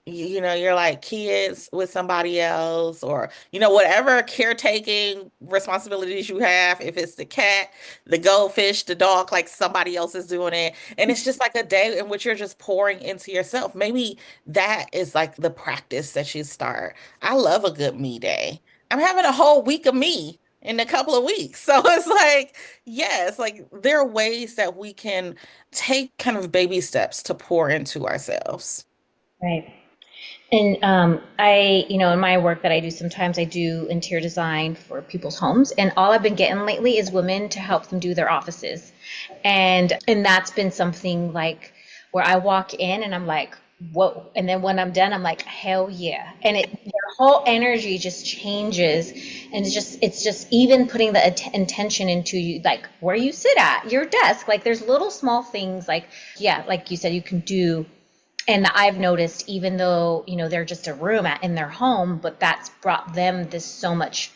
you're like kids with somebody else, or, whatever caretaking responsibilities you have. If it's the cat, the goldfish, the dog, like somebody else is doing it. And it's just like a day in which you're just pouring into yourself. Maybe that is like the practice that you start. I love a good me day. I'm having a whole week of me in a couple of weeks. So it's like, yes, like there are ways that we can take kind of baby steps to pour into ourselves. Right. And in my work that I do, sometimes I do interior design for people's homes, and all I've been getting lately is women to help them do their offices, and that's been something like where I walk in and I'm like, what? And then when I'm done, I'm like, hell yeah! And their whole energy just changes, and it's just even putting the intention into you, like where you sit at your desk. Like there's little small things, like yeah, like you said, you can do. And I've noticed, even though, they're just a room in their home, but that's brought them this so much.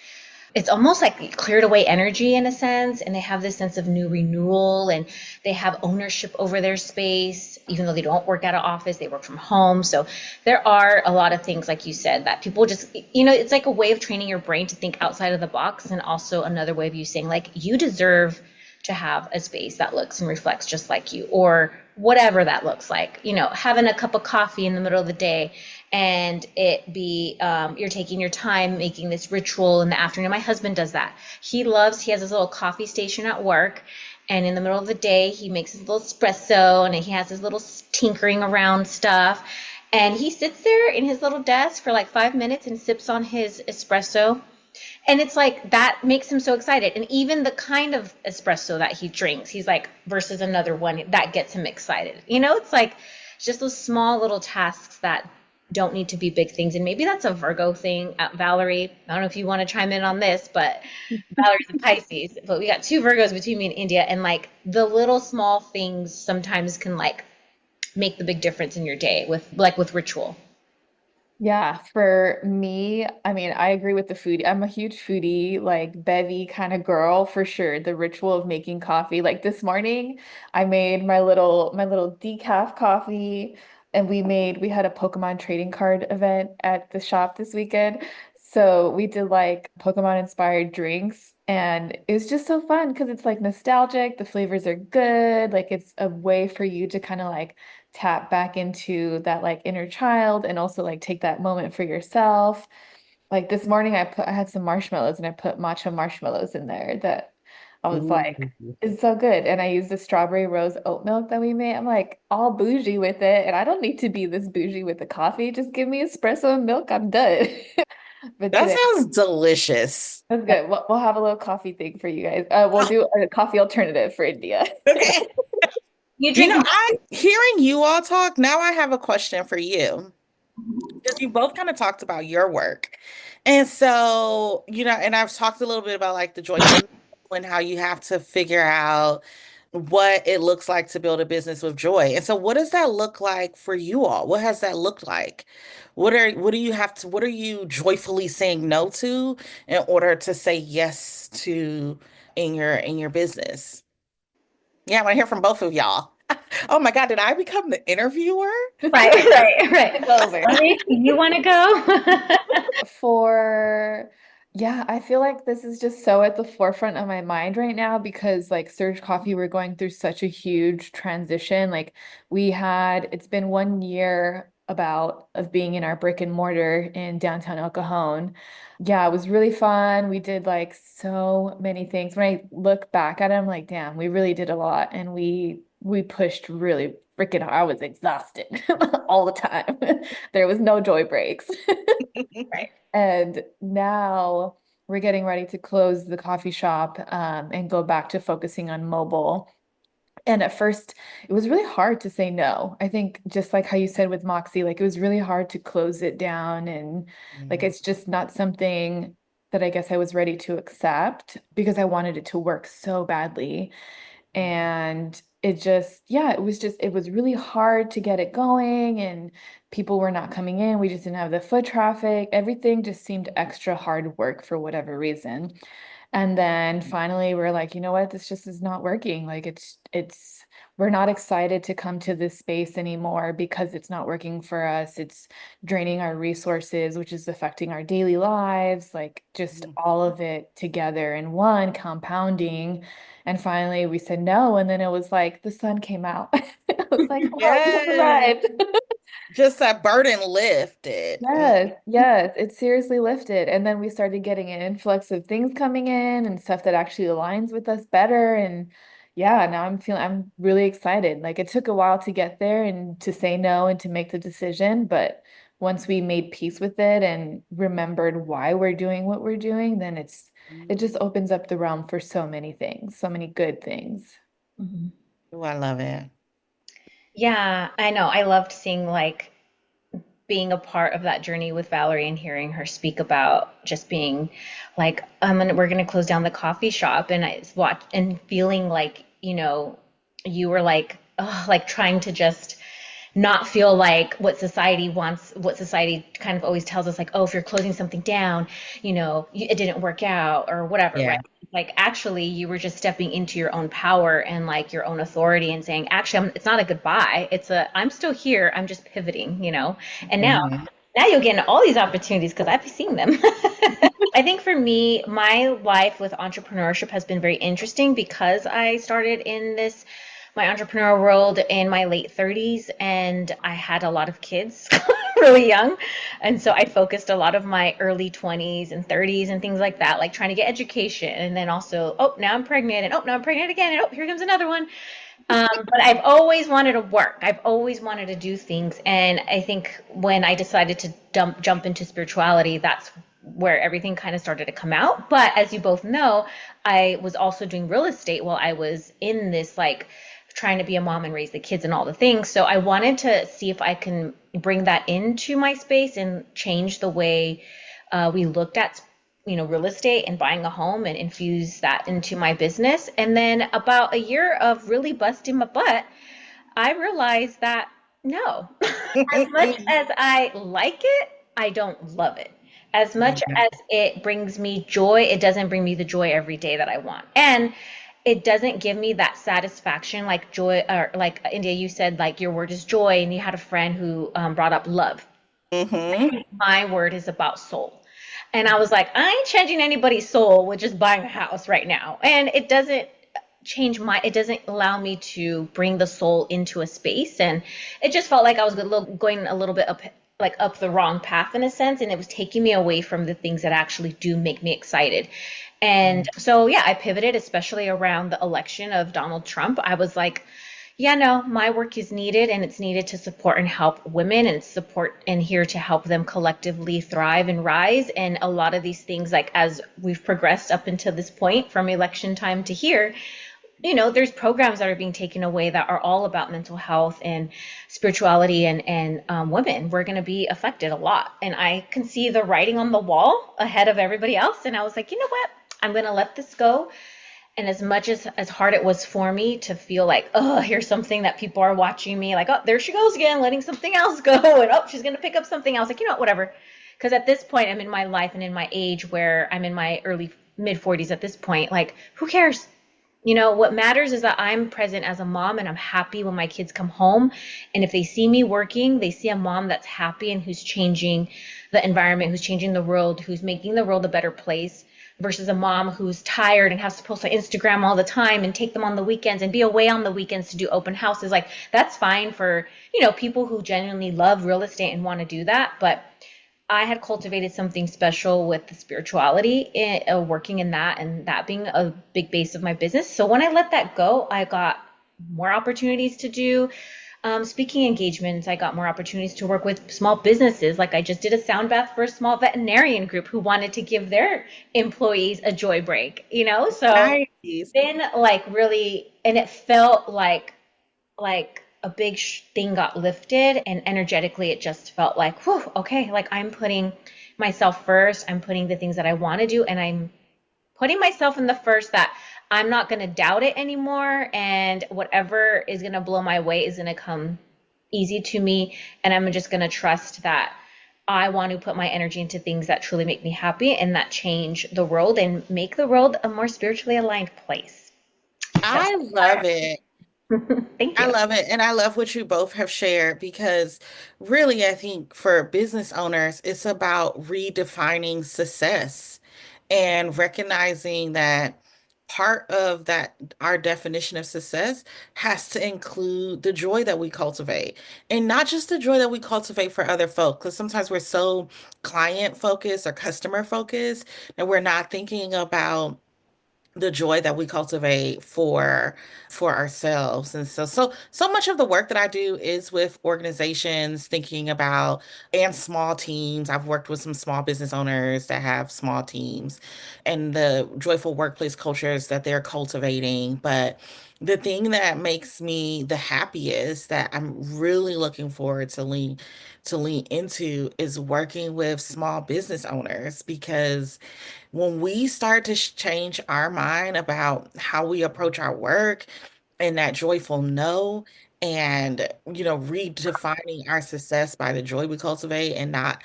It's almost like cleared away energy in a sense, and they have this sense of new renewal, and they have ownership over their space, even though they don't work at an office, they work from home. So there are a lot of things, like you said, that people just, it's like a way of training your brain to think outside of the box, and also another way of you saying, like, you deserve to have a space that looks and reflects just like you, or whatever that looks like, having a cup of coffee in the middle of the day, and it be you're taking your time making this ritual in the afternoon. My husband does that. He has his little coffee station at work, and in the middle of the day he makes his little espresso, and he has his little tinkering around stuff, and he sits there in his little desk for like 5 minutes and sips on his espresso. And it's like that makes him so excited. And even the kind of espresso that he drinks, he's like, versus another one, that gets him excited. It's like just those small little tasks that don't need to be big things. And maybe that's a Virgo thing. Valerie, I don't know if you want to chime in on this, but Valerie's a Pisces. But we got two Virgos between me and India. And like the little small things sometimes can like make the big difference in your day with ritual. Yeah, for me, I mean, I agree with the food. I'm a huge foodie, like bevy kind of girl for sure. The ritual of making coffee. Like this morning, I made my little decaf coffee, and we had a Pokemon trading card event at the shop this weekend. So we did like Pokemon inspired drinks, and it was just so fun because it's like nostalgic, the flavors are good, like it's a way for you to kind of like tap back into that like inner child and also like take that moment for yourself. Like this morning I had some marshmallows and I put matcha marshmallows in there that I was like, Ooh. it's so good. And I used the strawberry rose oat milk that we made. I'm like all bougie with it. And I don't need to be this bougie with the coffee. Just give me espresso and milk. I'm done. But That today, sounds delicious. that's good. We'll have a little coffee thing for you guys. We'll do a coffee alternative for India. Okay. You You drink know, more. I'm hearing you all talk. Now I have a question for you. Because you both kind of talked about your work. And so, and I've talked a little bit about like the joyful and how you have to figure out what it looks like to build a business with joy. And so what does that look like for you all? What has that looked like? What are you joyfully saying no to in order to say yes to in your business? Yeah, I want to hear from both of y'all. Oh my God, did I become the interviewer? Right, right, right. It's over. Valerie, you want to go? For yeah, I feel like this is just so at the forefront of my mind right now because like Surge Coffee, we're going through such a huge transition. Like it's been 1 year about of being in our brick and mortar in downtown El Cajon. Yeah, it was really fun. We did like so many things. When I look back at it, I'm like, damn, we really did a lot and we pushed really freaking hard. I was exhausted all the time. There was no joy breaks. Right. And now we're getting ready to close the coffee shop and go back to focusing on mobile. And at first, it was really hard to say no. I think just like how you said with Moxie, like it was really hard to close it down. And like Mhm. it's just not something that I guess I was ready to accept because I wanted it to work so badly. And it just, yeah, it was really hard to get it going and people were not coming in. We just didn't have the foot traffic. Everything just seemed extra hard work for whatever reason. And then finally we're like, you know what, this just is not working. Like we're not excited to come to this space anymore because it's not working for us. It's draining our resources, which is affecting our daily lives, like just all of it together in one compounding. And finally we said no. And then it was like the sun came out. I was like, oh, we have Yes. arrived. Just that burden lifted. Yes, yes, it seriously lifted. And then we started getting an influx of things coming in and stuff that actually aligns with us better. And yeah, now I'm really excited. Like it took a while to get there and to say no and to make the decision, but once we made peace with it and remembered why we're doing what we're doing, then it just opens up the realm for so many things, so many good things. Mhm. Oh, I love it. Yeah, I know. I loved seeing like being a part of that journey with Valerie and hearing her speak about just being like, we're gonna close down the coffee shop, and I watch and feeling like, you were like, oh, like trying to just not feel like what society wants, what society kind of always tells us, like, oh, if you're closing something down, it didn't work out or whatever, Yeah. right? Like, actually, you were just stepping into your own power and like your own authority and saying, actually, it's not a goodbye. I'm still here. I'm just pivoting. And Mhm. now you'll get into all these opportunities because I've seen them. I think for me, my life with entrepreneurship has been very interesting because I started in my entrepreneurial world in my late 30s and I had a lot of kids really young. And so I focused a lot of my early 20s and 30s and things like that, like trying to get education. And then also, oh, now I'm pregnant, and oh, now I'm pregnant again. And oh, here comes another one. But I've always wanted to work. I've always wanted to do things. And I think when I decided to jump into spirituality, that's where everything kind of started to come out. But as you both know, I was also doing real estate while I was in this, like, trying to be a mom and raise the kids and all the things. So I wanted to see if I can bring that into my space and change the way we looked at real estate and buying a home and infuse that into my business. And then about a year of really busting my butt, I realized that no, as much as I like it, I don't love it. As much Yeah. as it brings me joy, it doesn't bring me the joy every day that I want. And it doesn't give me that satisfaction like joy, or like India, you said like your word is joy, and you had a friend who brought up love. Hmm. My word is about soul. And I was like, I ain't changing anybody's soul with just buying a house right now. And it doesn't allow me to bring the soul into a space. And it just felt like I was going a little bit up the wrong path in a sense. And it was taking me away from the things that actually do make me excited. And so, yeah, I pivoted, especially around the election of Donald Trump. I was like, Yeah, no, my work is needed and it's needed to support and help women and support and here to help them collectively thrive and rise. And a lot of these things, like as we've progressed up until this point from election time to here, there's programs that are being taken away that are all about mental health and spirituality and women. We're going to be affected a lot. And I can see the writing on the wall ahead of everybody else. And I was like, you know what? I'm going to let this go. And as much as hard it was for me to feel like, oh, here's something that people are watching me, like, oh, there she goes again, letting something else go, and oh, she's gonna pick up something else. Like, whatever. Because at this point, I'm in my life and in my age where I'm in my early mid 40s at this point. Like, who cares? What matters is that I'm present as a mom and I'm happy when my kids come home. And if they see me working, they see a mom that's happy and who's changing the environment, who's changing the world, who's making the world a better place versus a mom who's tired and has to post on Instagram all the time and take them on the weekends and be away on the weekends to do open houses. Like that's fine for, people who genuinely love real estate and want to do that. But I had cultivated something special with the spirituality, working in that and that being a big base of my business. So when I let that go, I got more opportunities to do speaking engagements. I got more opportunities to work with small businesses. Like I just did a sound bath for a small veterinarian group who wanted to give their employees a joy break. So Nice. then like really, and it felt like a big thing got lifted and energetically it just felt like, whew, okay, like I'm putting myself first. I'm putting the things that I want to do and I'm putting myself in the first that I'm not going to doubt it anymore. And whatever is going to blow my way is going to come easy to me. And I'm just going to trust that I want to put my energy into things that truly make me happy and that change the world and make the world a more spiritually aligned place. I love it. Thank I you. love it. And I love what you both have shared because really, I think for business owners, it's about redefining success and recognizing that part of that, our definition of success has to include the joy that we cultivate and not just the joy that we cultivate for other folk. Because sometimes we're so client focused or customer focused that we're not thinking about the joy that we cultivate for ourselves. And so much of the work that I do is with organizations thinking about and small teams. I've worked with some small business owners that have small teams and the joyful workplace cultures that they're cultivating. But the thing that makes me the happiest that I'm really looking forward to lean into is working with small business owners because when we start to change our mind about how we approach our work and that joyful no, and redefining our success by the joy we cultivate and not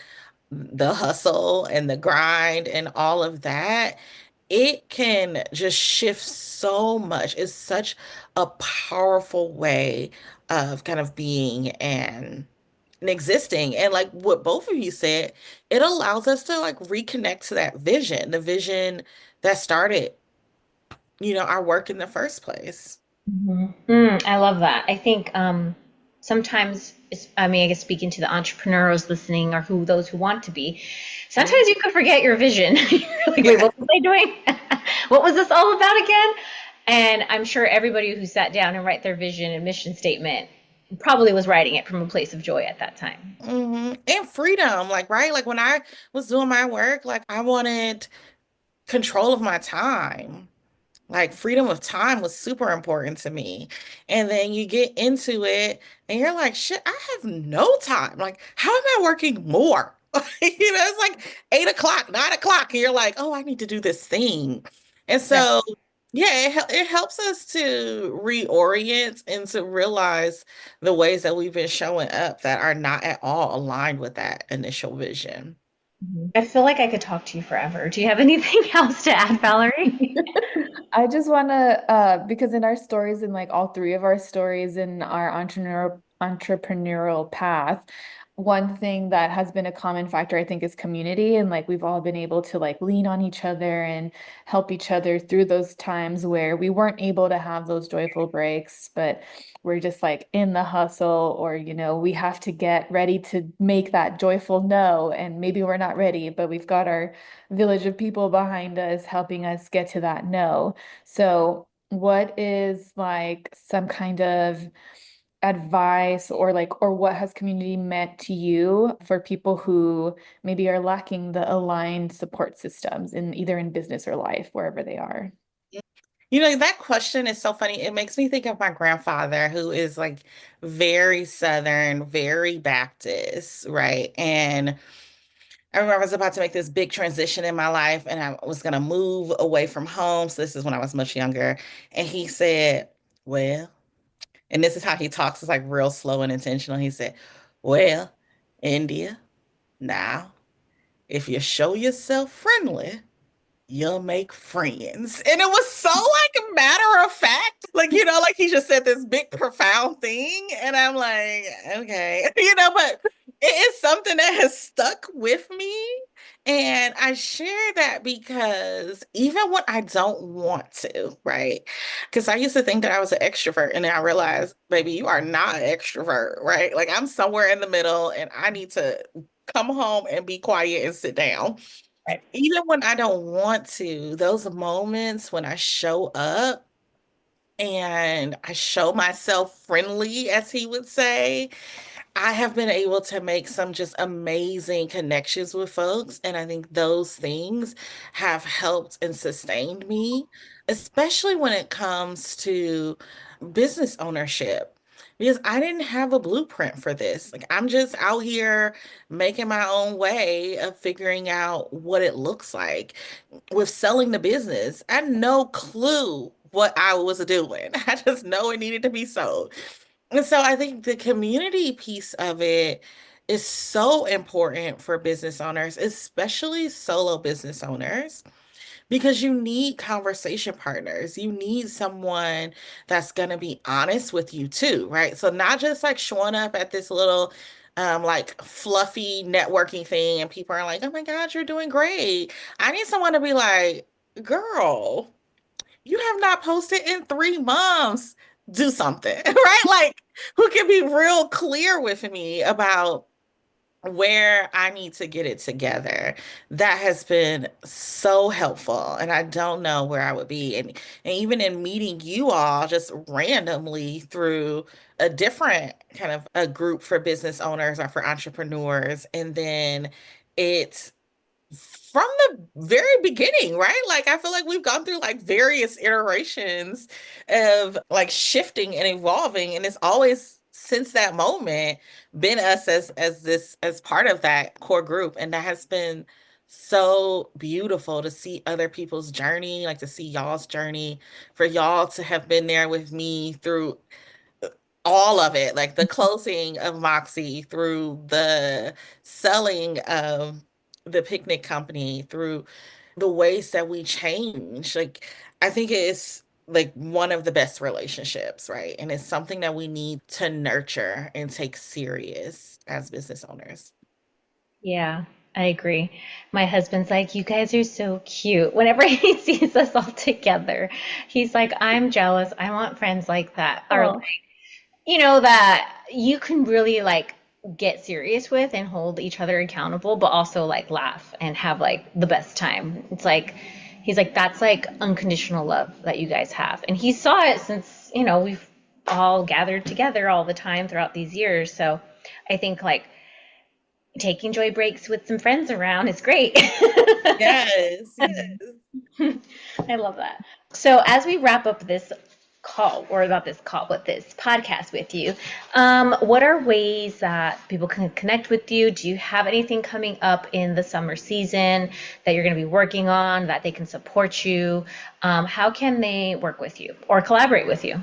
the hustle and the grind and all of that, it can just shift so much. It's such a powerful way of kind of being and existing. And like what both of you said, it allows us to like reconnect to that vision, the vision that started, our work in the first place. I love that. I think sometimes, I mean, I guess speaking to the entrepreneurs listening or those who want to be, sometimes you could forget your vision. You're like, wait, Yeah. what was I doing? What was this all about again? And I'm sure everybody who sat down and write their vision and mission statement probably was writing it from a place of joy at that time. And freedom, like, right? Like when I was doing my work, like I wanted control of my time. Like freedom of time was super important to me. And then you get into it and you're like, shit, I have no time. Like, how am I working more? It's like 8 o'clock, 9 o'clock. And you're like, oh, I need to do this thing. And Yeah. so, yeah, it helps us to reorient and to realize the ways that we've been showing up that are not at all aligned with that initial vision. I feel like I could talk to you forever. Do you have anything else to add, Valerie? I just want to, because in our stories, in like all three of our stories in our entrepreneurial path, one thing that has been a common factor, I think, is community. And like we've all been able to like lean on each other and help each other through those times where we weren't able to have those joyful breaks, but we're just like in the hustle, or, we have to get ready to make that joyful no. And maybe we're not ready, but we've got our village of people behind us helping us get to that no. So what is like some kind of advice or what has community meant to you for people who maybe are lacking the aligned support systems in either in business or life, wherever they are? That question is so funny. It makes me think of my grandfather, who is like very Southern, very Baptist, right? And I remember I was about to make this big transition in my life and I was going to move away from home. So this is when I was much younger. And he said, well, and this is how he talks, it's like real slow and intentional. He said, well, India, now, if you show yourself friendly, you'll make friends. And it was so like a matter of fact. Like, like he just said this big profound thing. And I'm like, okay, but it is something that has stuck with me. And I share that because even when I don't want to, right? Because I used to think that I was an extrovert, and then I realized, baby, you are not an extrovert, right? Like I'm somewhere in the middle and I need to come home and be quiet and sit down. Right. Even when I don't want to, those moments when I show up and I show myself friendly, as he would say, I have been able to make some just amazing connections with folks. And I think those things have helped and sustained me, especially when it comes to business ownership. Because I didn't have a blueprint for this. Like, I'm just out here making my own way of figuring out what it looks like with selling the business. I had no clue what I was doing. I just know it needed to be sold. And so I think the community piece of it is so important for business owners, especially solo business owners, because you need conversation partners. You need someone that's going to be honest with you too, right? So not just like showing up at this little like fluffy networking thing and people are like, "Oh my God, you're doing great." I need someone to be like, "Girl, you have not posted in 3 months. Do something," right? Like, who can be real clear with me about where I need to get it together. That has been so helpful. And I don't know where I would be. And even in meeting you all just randomly through a different kind of a group for business owners or for entrepreneurs. And then it's from the very beginning, right? Like I feel like we've gone through like various iterations of like shifting and evolving, and it's always since that moment been us as part of that core group, and that has been so beautiful to see other people's journey, like to see y'all's journey, for y'all to have been there with me through all of it, like the closing of Moxie, through the selling of the picnic company, through the ways that we change. Like, I think it is like one of the best relationships, right? And it's something that we need to nurture and take serious as business owners. Yeah, I agree. My husband's like, you guys are so cute. Whenever he sees us all together, he's like, I'm jealous. I want friends like that. Or Oh, that you can really like get serious with and hold each other accountable, but also like laugh and have like the best time. It's like he's like that's like unconditional love that you guys have. And he saw it since, we've all gathered together all the time throughout these years. So I think like taking joy breaks with some friends around is great. Yes, yes. I love that. So as we wrap up this call, or not this call, but this podcast with you, what are ways that people can connect with you? Do you have anything coming up in the summer season that you're going to be working on that they can support you? How can they work with you or collaborate with you?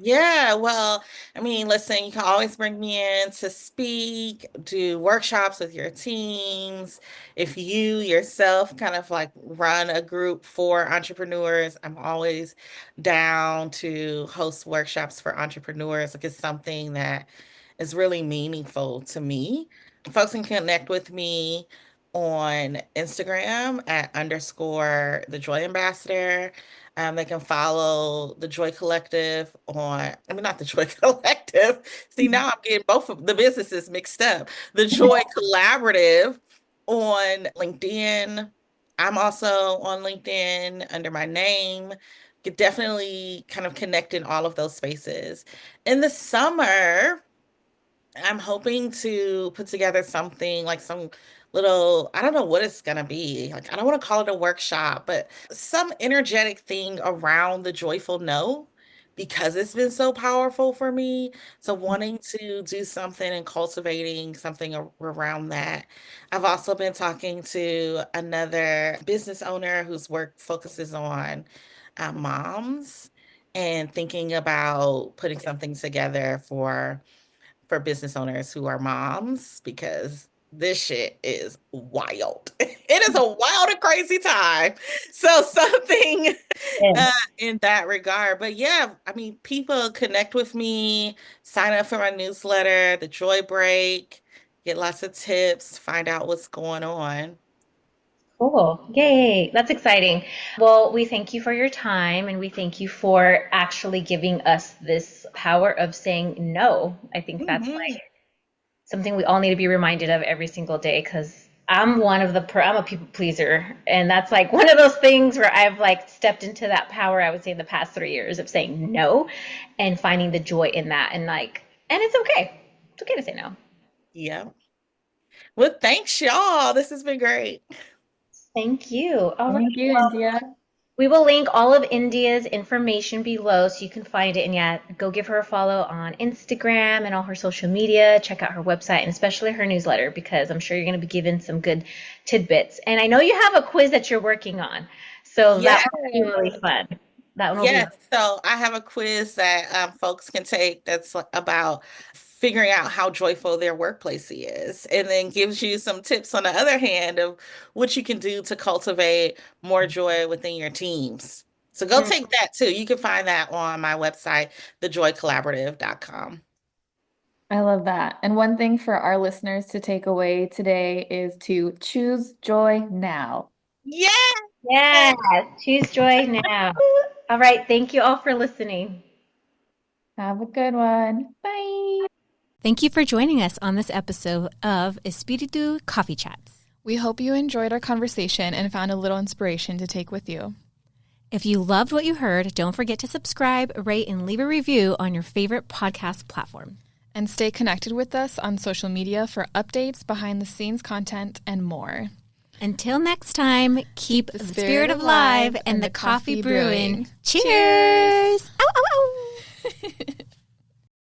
Yeah, well, I mean, listen, you can always bring me in to speak, do workshops with your teams. If you yourself kind of like run a group for entrepreneurs, I'm always down to host workshops for entrepreneurs. Like, it's something that is really meaningful to me. Folks can connect with me on Instagram at underscore the Joy Ambassador. They can follow the Joy Collective on, I mean, not the Joy Collective. See, now I'm getting both of the businesses mixed up. The Joy Collaborative on LinkedIn. I'm also on LinkedIn under my name, could definitely kind of connect in all of those spaces. In the summer, I'm hoping to put together something like some little, I don't know what it's gonna be. Like, I don't want to call it a workshop, but some energetic thing around the joyful no, because it's been so powerful for me. So wanting to do something and cultivating something around that. I've also been talking to another business owner whose work focuses on moms and thinking about putting something together for business owners who are moms because this shit is wild. It is a wild and crazy time. So something Yeah. in that regard. But yeah, I mean, people connect with me, sign up for my newsletter, the Joy Break, get lots of tips, find out what's going on. Cool. Yay. That's exciting. Well, we thank you for your time and we thank you for actually giving us this power of saying no. I think that's Mhm. something we all need to be reminded of every single day because I'm a people pleaser. And that's like one of those things where I've like stepped into that power, I would say, in the past 3 years of saying no and finding the joy in that. And like, and it's okay. It's okay to say no. Yeah. Well, thanks, y'all. This has been great. Thank you. All right. Thank you, Well, India. we will link all of India's information below so you can find it. And yeah, go give her a follow on Instagram and all her social media. Check out her website and especially her newsletter because I'm sure you're going to be given some good tidbits. And I know you have a quiz that you're working on. So that Yeah. will be really fun. That one will be Yes, so I have a quiz that folks can take that's about figuring out how joyful their workplace is, and then gives you some tips on the other hand of what you can do to cultivate more joy within your teams. So go Mm, take that too. You can find that on my website, thejoycollaborative.com. I love that. And one thing for our listeners to take away today is to choose joy now. Yeah. yes. Choose joy now. All right. Thank you all for listening. Have a good one. Bye. Thank you for joining us on this episode of Espiritu Coffee Chats. We hope you enjoyed our conversation and found a little inspiration to take with you. If you loved what you heard, don't forget to subscribe, rate, and leave a review on your favorite podcast platform. And stay connected with us on social media for updates, behind the scenes content, and more. Until next time, keep the spirit alive and the coffee brewing. Cheers!